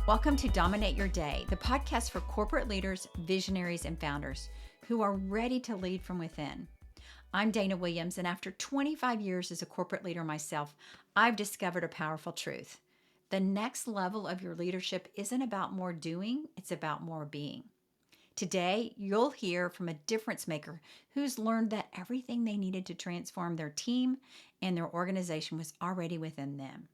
Welcome to Dominate Your Day, the podcast for corporate leaders, visionaries, and founders who are ready to lead from within. I'm Dana Williams, and after 25 years as a corporate leader myself, I've discovered a powerful truth. The next level of your leadership isn't about more doing, it's about more being. Today, you'll hear from a difference maker who's learned that everything they needed to transform their team and their organization was already within them.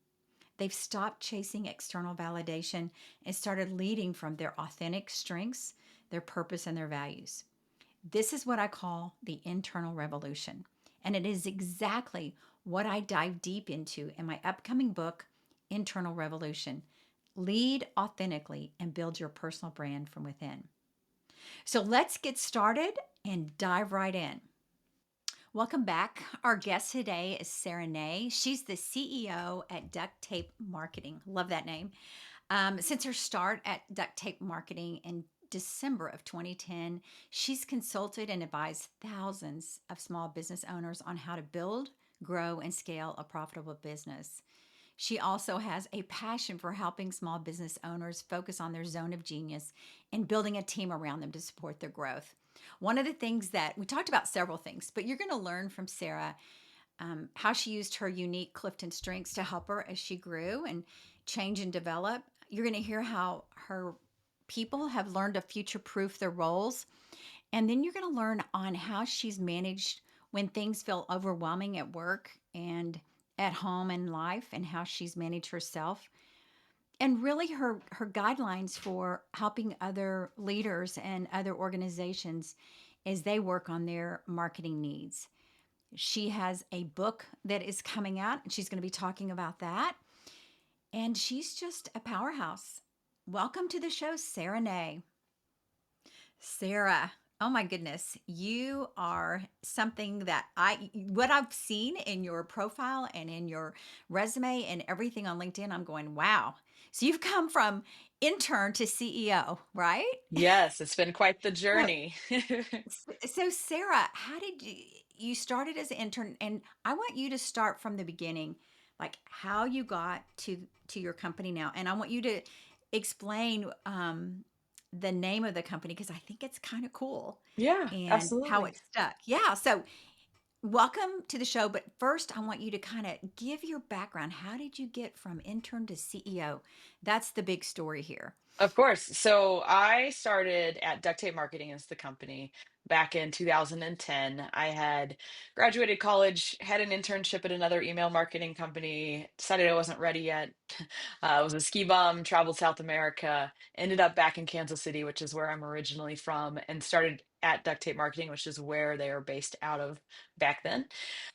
They've stopped chasing external validation and started leading from their authentic strengths, their purpose, and their values. This is what I call the internal revolution. And it is exactly what I dive deep into in my upcoming book, Internal Revolution. Lead authentically and build your personal brand from within. So let's get started and dive right in. Welcome back. Our guest today is Sara Nay. She's the CEO at Duct Tape Marketing. Love that name. Since her start at Duct Tape Marketing in December of 2010, she's consulted and advised thousands of small business owners on how to build, grow, and scale a profitable business. She also has a passion for helping small business owners focus on their zone of genius and building a team around them to support their growth. One of the things that we talked about, several things, but you're going to learn from Sara how she used her unique Clifton strengths to help her as she grew and change and develop. You're going to hear how her people have learned to future proof their roles. And then you're going to learn on how she's managed when things feel overwhelming at work and at home and life, and how she's managed herself, and really her guidelines for helping other leaders and other organizations as they work on their marketing needs. She has a book that is coming out, and she's going to be talking about that. And she's just a powerhouse. Welcome to the show, Sara Nay. Sara, oh my goodness, you are something that what I've seen in your profile and in your resume and everything on LinkedIn, I'm going, wow. So you've come from intern to CEO, right? Yes, it's been quite the So, journey. so Sara, how did you started as an intern? And I want you to start from the beginning, like how you got to your company now. And I want you to explain the name of the company because I think it's kind of cool Yeah, and how absolutely. it stuck. Yeah. So welcome to the show. But first, I want you to kind of give your background. How did you get from intern to CEO? That's the big story here. Of course. So I started at Duct Tape Marketing as the company back in 2010. I had graduated college, had an internship at another email marketing company, decided I wasn't ready yet. I was a ski bum, traveled South America, ended up back in Kansas City, which is where I'm originally from, and started at Duct Tape Marketing, which is where they are based out of back then.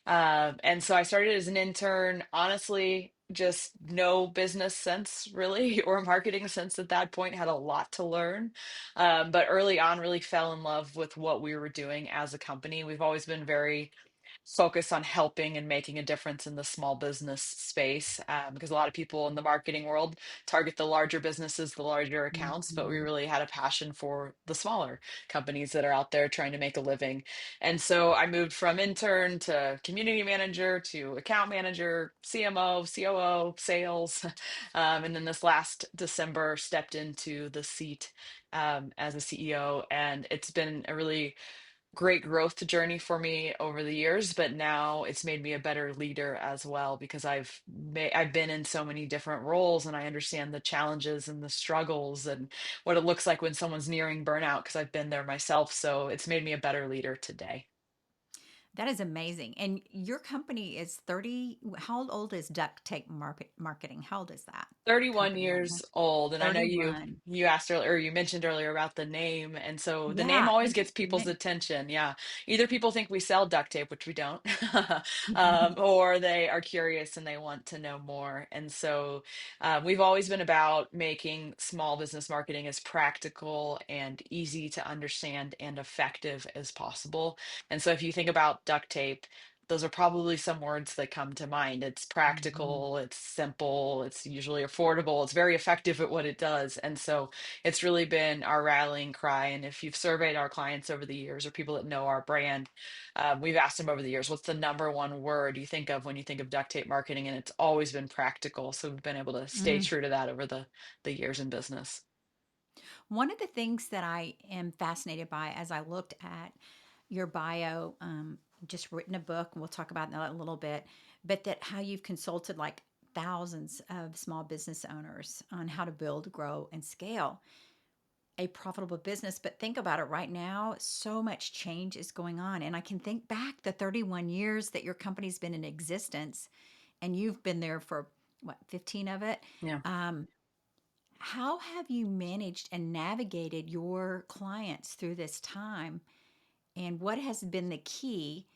And so I started as an intern, honestly, just no business sense really or marketing sense at that point, had a lot to learn. But early on, really fell in love with what we were doing as a company. We've always been very focused on helping and making a difference in the small business space because a lot of people in the marketing world target the larger businesses, the larger accounts, but we Mhm. really had a passion for the smaller companies that are out there trying to make a living. And so I moved from intern to community manager to account manager, CMO, COO, sales. And then this last December stepped into the seat as a CEO. And it's been a really great growth journey for me over the years, but now it's made me a better leader as well because I've been in so many different roles and I understand the challenges and the struggles and what it looks like when someone's nearing burnout because I've been there myself. So it's made me a better leader today. That is amazing. And your company is 30. How old is Duct Tape Marketing? How old is that 31 company right years now? old, and I know you 31. you asked earlier, or you mentioned earlier about the name, and so the name Yeah, always gets interesting people's name. attention. Yeah, either people think we sell duct tape, which we don't, or they are curious and they want to know more. And so we've always been about making small business marketing as practical and easy to understand and effective as possible. And so if you think about duct tape, those are probably some words that come to mind. It's Mhm. practical, it's simple, it's usually affordable, it's very effective at what it does. And so it's really been our rallying cry. And if you've surveyed our clients over the years or people that know our brand, we've asked them over the years, what's the number one word you think of when you think of duct tape marketing? And it's always been practical. So we've been able to stay Mm. true to that over the years in business. One of the things that I am fascinated by as I looked at your bio, just written a book, and we'll talk about that in a little bit, but that how you've consulted like thousands of small business owners on how to build, grow, and scale a profitable business. But think about it right now, so much change is going on. And I can think back the 31 years that your company's been in existence, and you've been there for what, 15 of it. Yeah. Um, how have you managed and navigated your clients through this time? And what has been the key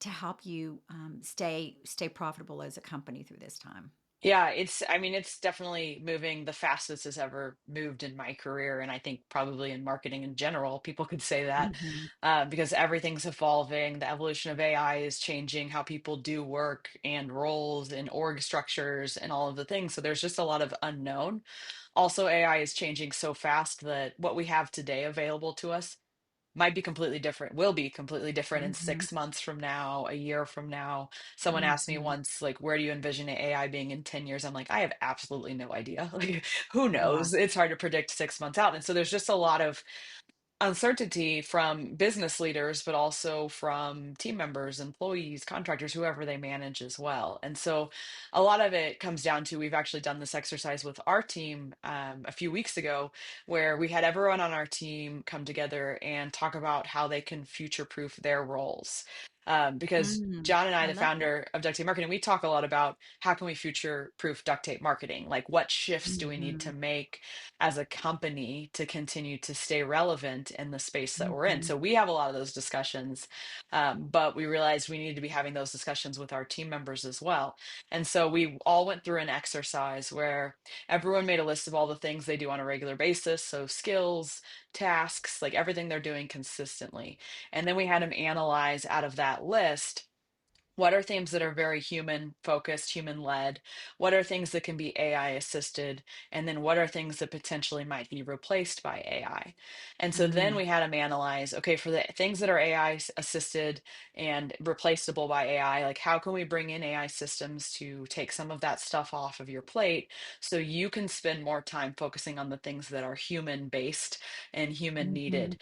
to help you stay profitable as a company through this time? Yeah, I mean, it's definitely moving the fastest it's ever moved in my career. And I think probably in marketing in general, people could say that Hmm. because everything's evolving. The evolution of AI is changing how people do work and roles and org structures and all of the things. So there's just a lot of unknown. Also, AI is changing so fast that what we have today available to us might be completely different, will be completely different in Hmm. 6 months from now, a year from now. Someone asked me Hmm. once, like, where do you envision AI being in 10 years? I'm like, I have absolutely no idea. Like, who Yeah. knows? It's hard to predict 6 months out. And so there's just a lot of uncertainty from business leaders, but also from team members, employees, contractors, whoever they manage as well. And so a lot of it comes down to we've actually done this exercise with our team a few weeks ago, where we had everyone on our team come together and talk about how they can future proof their roles. Because Mm, John and I, I the love that. founder of Duct Tape Marketing, we talk a lot about how can we future proof duct tape marketing? Like what shifts do we need Hmm. to make as a company to continue to stay relevant in the space that we're in. Hmm. So we have a lot of those discussions, but we realized we needed to be having those discussions with our team members as well. And so we all went through an exercise where everyone made a list of all the things they do on a regular basis. So skills, tasks, like everything they're doing consistently. And then we had them analyze out of that list what are things that are very human focused, human led? What are things that can be AI assisted? And then what are things that potentially might be replaced by AI? And so then Mm, we had them analyze, okay, for the things that are AI assisted and replaceable by AI, like how can we bring in AI systems to take some of that stuff off of your plate so you can spend more time focusing on the things that are human based and human hmm. needed?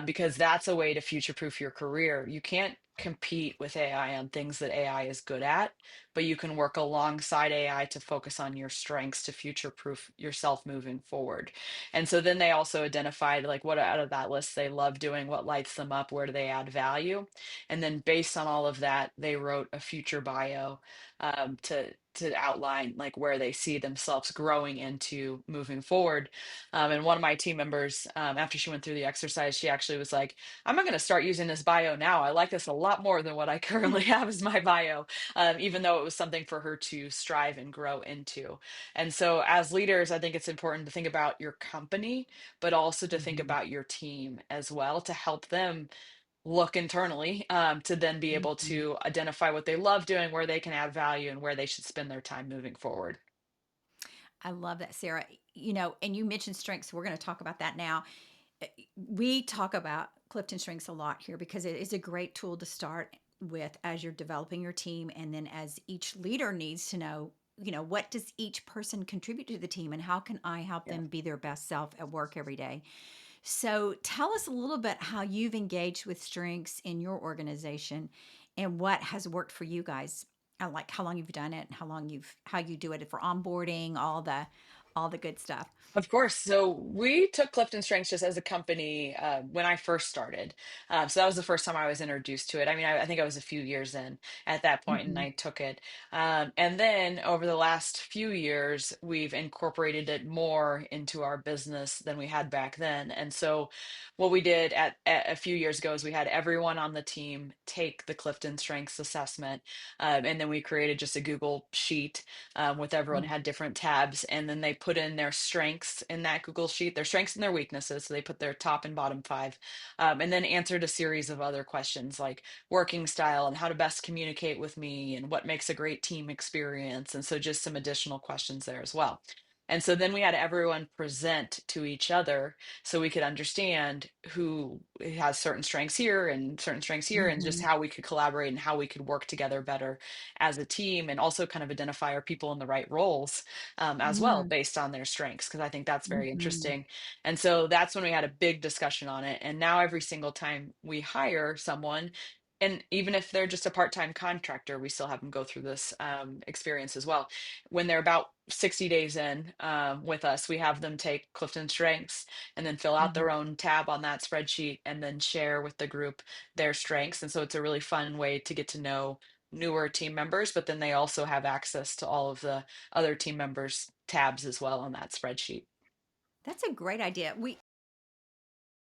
Because that's a way to future proof your career. You can't compete with AI on things that AI is good at, but you can work alongside AI to focus on your strengths to future proof yourself moving forward. And so then they also identified like what out of that list they love doing, what lights them up, where do they add value. And then based on all of that, they wrote a future bio to outline like where they see themselves growing into moving forward. And one of my team members, after she went through the exercise, she actually was like, I'm not going to start using this bio now. I like this a lot more than what I currently have as my bio, even though it was something for her to strive and grow into. And so, as leaders, I think it's important to think about your company, but also to think Hmm. about your team as well to help them look internally to then be able Hmm. to identify what they love doing, where they can add value, and where they should spend their time moving forward. I love that, Sarah. And you mentioned strengths. We're going to talk about that now. We talk about Clifton Strengths a lot here because it is a great tool to start with as you're developing your team. And then as each leader needs to know, what does each person contribute to the team and how can I help Yeah. them be their best self at work every day? So tell us a little bit how you've engaged with strengths in your organization and what has worked for you guys. Like how long you've done it and how you do it for onboarding, all the good stuff. Of course. So we took Clifton Strengths just as a company when I first started. So that was the first time I was introduced to it. I mean, I think I was a few years in at that point, and Hmm. I took it. And then over the last few years, we've incorporated it more into our business than we had back then. And so what we did at a few years ago is we had everyone on the team take the Clifton Strengths assessment, and then we created just a Google sheet with everyone had different tabs, and then they put in their strengths in that Google Sheet, their strengths and their weaknesses. So they put their top and bottom five, and then answered a series of other questions like working style and how to best communicate with me and what makes a great team experience. And so just some additional questions there as well. And so then we had everyone present to each other so we could understand who has certain strengths here and certain strengths here, and just Mm-hmm. how we could collaborate and how we could work together better as a team, and also kind of identify our people in the right roles as well based on their strengths, because I think that's very Mm-hmm. interesting. And so that's when we had a big discussion on it. And now every single time we hire someone, and even if they're just a part-time contractor, we still have them go through this experience as well. When they're about 60 days in with us, we have them take Clifton Strengths and then fill out Mm-hmm. their own tab on that spreadsheet and then share with the group their strengths. And so it's a really fun way to get to know newer team members, but then they also have access to all of the other team members' tabs as well on that spreadsheet. That's a great idea.